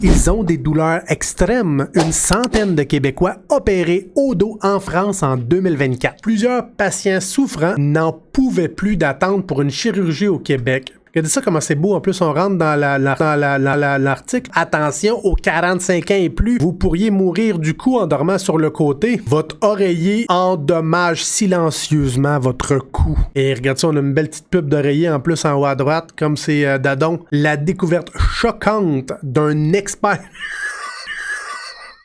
Ils ont des douleurs extrêmes. Une centaine de Québécois opérés au dos en France en 2024. Plusieurs patients souffrants n'en pouvaient plus d'attendre pour une chirurgie au Québec. Regardez ça comment c'est beau. En plus, on rentre dans l'article. Attention aux 45 ans et plus. Vous pourriez mourir du cou en dormant sur le côté. Votre oreiller endommage silencieusement votre cou. Et regarde ça, on a une belle petite pub d'oreiller en plus en haut à droite, comme c'est Dadon. La découverte choquante d'un expert...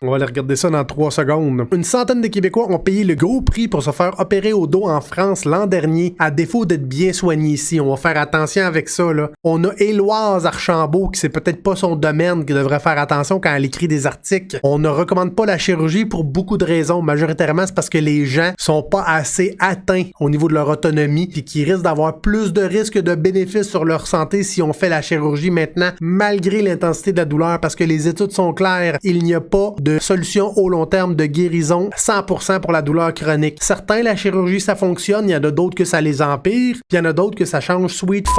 On va aller regarder ça dans 3 secondes. Une centaine de Québécois ont payé le gros prix pour se faire opérer au dos en France l'an dernier, à défaut d'être bien soignés ici. On va faire attention avec ça, là. On a Éloise Archambault, qui c'est peut-être pas son domaine, qui devrait faire attention quand elle écrit des articles. On ne recommande pas la chirurgie pour beaucoup de raisons. Majoritairement, c'est parce que les gens sont pas assez atteints au niveau de leur autonomie, puis qui risquent d'avoir plus de risques de bénéfices sur leur santé si on fait la chirurgie maintenant, malgré l'intensité de la douleur, parce que les études sont claires. Il n'y a pas de solution au long terme de guérison 100% pour la douleur chronique. Certains, la chirurgie, ça fonctionne. Il y en a d'autres que ça les empire. Puis il y en a d'autres que ça change sweet f***.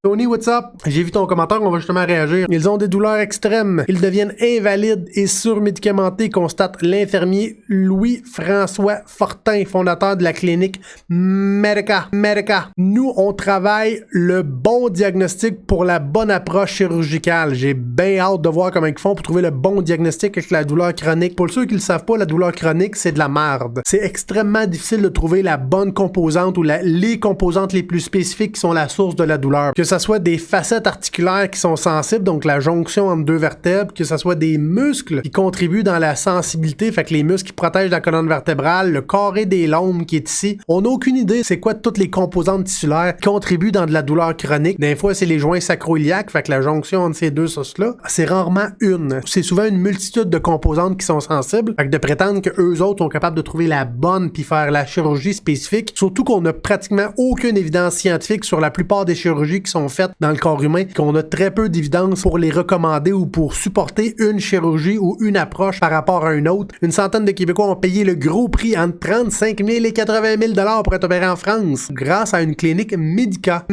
Tony, what's up? J'ai vu ton commentaire, on va justement réagir. Ils ont des douleurs extrêmes. Ils deviennent invalides et surmédicamentés, constate l'infirmier Louis-François Fortin, fondateur de la clinique Medica. Nous, on travaille le bon diagnostic pour la bonne approche chirurgicale. J'ai bien hâte de voir comment ils font pour trouver le bon diagnostic avec la douleur chronique. Pour ceux qui le savent pas, la douleur chronique, c'est de la merde. C'est extrêmement difficile de trouver la bonne composante ou les composantes les plus spécifiques qui sont la source de la douleur. Que ça soit des facettes articulaires qui sont sensibles, donc la jonction entre deux vertèbres, que ça soit des muscles qui contribuent dans la sensibilité, fait que les muscles qui protègent la colonne vertébrale, le carré des lombes qui est ici. On n'a aucune idée c'est quoi toutes les composantes tissulaires qui contribuent dans de la douleur chronique. Des fois, c'est les joints sacro-iliaques, fait que la jonction entre ces deux os-là, c'est rarement une. C'est souvent une multitude de composantes qui sont sensibles, fait que de prétendre que eux autres sont capables de trouver la bonne puis faire la chirurgie spécifique, surtout qu'on n'a pratiquement aucune évidence scientifique sur la plupart des chirurgies qui sont faites dans le corps humain, qu'on a très peu d'évidence pour les recommander ou pour supporter une chirurgie ou une approche par rapport à une autre. Une centaine de Québécois ont payé le gros prix entre 35 000 et 80 000 $ pour être opérés en France grâce à une clinique Medica.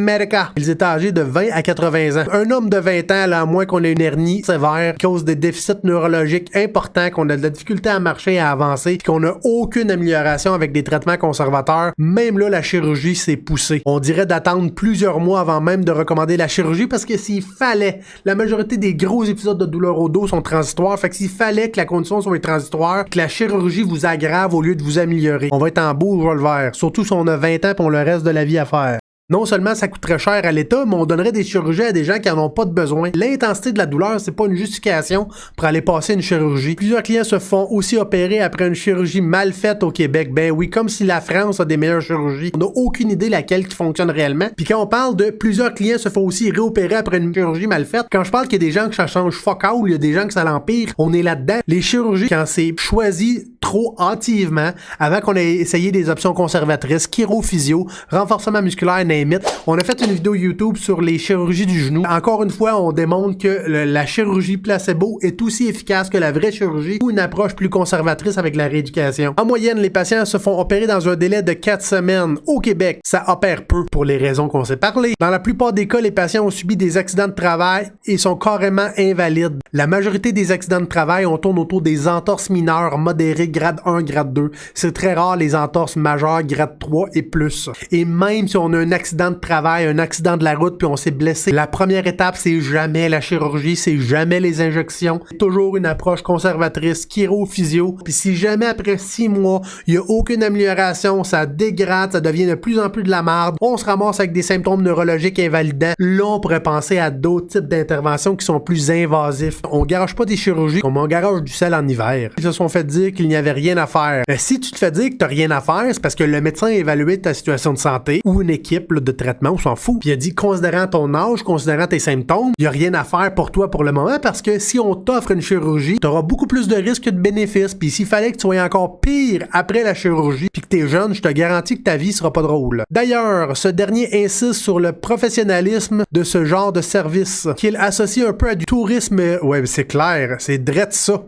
Ils étaient âgés de 20 à 80 ans. Un homme de 20 ans, là, à moins qu'on ait une hernie sévère, cause des déficits neurologiques importants, qu'on a de la difficulté à marcher et à avancer, qu'on n'a aucune amélioration avec des traitements conservateurs, même là, la chirurgie s'est poussée. On dirait d'attendre plusieurs mois avant même de recommander la chirurgie parce que s'il fallait, la majorité des gros épisodes de douleur au dos sont transitoires, fait que s'il fallait que la condition soit transitoire, que la chirurgie vous aggrave au lieu de vous améliorer, on va être en beau vert, surtout si on a 20 ans et on a le reste de la vie à faire. Non seulement ça coûterait cher à l'État, mais on donnerait des chirurgies à des gens qui en ont pas de besoin. L'intensité de la douleur, c'est pas une justification pour aller passer une chirurgie. Plusieurs clients se font aussi opérer après une chirurgie mal faite au Québec. Ben oui, comme si la France a des meilleures chirurgies. On n'a aucune idée laquelle qui fonctionne réellement. Puis quand on parle de plusieurs clients se font aussi réopérer après une chirurgie mal faite, quand je parle qu'il y a des gens que ça change fuck all, il y a des gens que ça l'empire, on est là-dedans. Les chirurgies, quand c'est choisi trop hâtivement, avant qu'on ait essayé des options conservatrices, chirophysio, renforcement musculaire, name it. On a fait une vidéo YouTube sur les chirurgies du genou. Encore une fois, on démontre que la chirurgie placebo est aussi efficace que la vraie chirurgie ou une approche plus conservatrice avec la rééducation. En moyenne, les patients se font opérer dans un délai de 4 semaines. Au Québec, ça opère peu pour les raisons qu'on s'est parlé. Dans la plupart des cas, les patients ont subi des accidents de travail et sont carrément invalides. La majorité des accidents de travail, on tourne autour des entorses mineures modérées grade 1, grade 2. C'est très rare les entorses majeures grade 3 et plus. Et même si on a un accident de travail, un accident de la route, puis on s'est blessé, la première étape, c'est jamais la chirurgie, c'est jamais les injections. C'est toujours une approche conservatrice, chiro-physio. Puis si jamais après 6 mois, il n'y a aucune amélioration, ça dégrade, ça devient de plus en plus de la merde, on se ramasse avec des symptômes neurologiques invalidants, là, on pourrait penser à d'autres types d'interventions qui sont plus invasifs. On garage pas des chirurgies comme on garage du sel en hiver. Ils se sont fait dire qu'il n'y avait rien à faire. Si tu te fais dire que t'as rien à faire, c'est parce que le médecin a évalué ta situation de santé ou une équipe là, de traitement, on s'en fout. Puis il a dit, considérant ton âge, considérant tes symptômes, il n'y a rien à faire pour toi pour le moment parce que si on t'offre une chirurgie, tu auras beaucoup plus de risques que de bénéfices. Puis s'il fallait que tu sois encore pire après la chirurgie puis que t'es jeune, je te garantis que ta vie sera pas drôle. D'ailleurs, ce dernier insiste sur le professionnalisme de ce genre de service qu'il associe un peu à du tourisme. Ouais, c'est clair, c'est drette ça.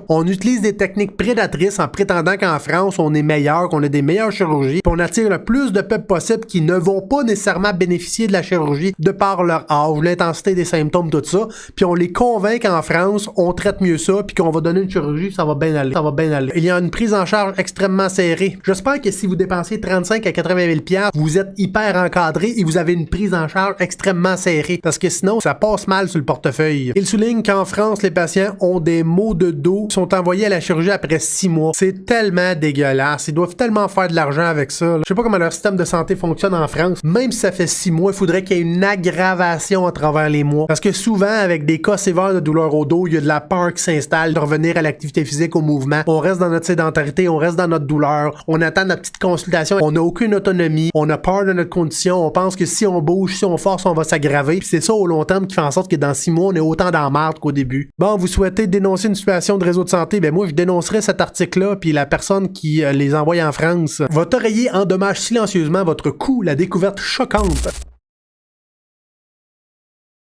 On utilise des techniques prédatoires ostentatrice en prétendant qu'en France, on est meilleur, qu'on a des meilleures chirurgies, puis on attire le plus de peuples possible qui ne vont pas nécessairement bénéficier de la chirurgie de par leur âge, l'intensité des symptômes, tout ça, puis on les convainc qu'en France, on traite mieux ça, puis qu'on va donner une chirurgie, ça va bien aller, ça va bien aller. Il y a une prise en charge extrêmement serrée. J'espère que si vous dépensez 35 à 80 000 $, vous êtes hyper encadré et vous avez une prise en charge extrêmement serrée, parce que sinon, ça passe mal sur le portefeuille. Il souligne qu'en France, les patients ont des maux de dos, sont envoyés à la chirurgie après 6 mois. C'est tellement dégueulasse. Ils doivent tellement faire de l'argent avec ça, là. Je sais pas comment leur système de santé fonctionne en France. Même si ça fait 6 mois, il faudrait qu'il y ait une aggravation à travers les mois. Parce que souvent, avec des cas sévères de douleur au dos, il y a de la peur qui s'installe de revenir à l'activité physique, au mouvement. On reste dans notre sédentarité, on reste dans notre douleur, on attend notre petite consultation, on n'a aucune autonomie, on a peur de notre condition, on pense que si on bouge, si on force, on va s'aggraver. Puis c'est ça au long terme qui fait en sorte que dans 6 mois, on est autant dans la merde qu'au début. Bon, vous souhaitez dénoncer une situation de réseau de santé, ben moi je dénoncerai cet article-là, puis la personne qui les envoie en France. Votre oreiller endommage silencieusement votre cou, la découverte choquante.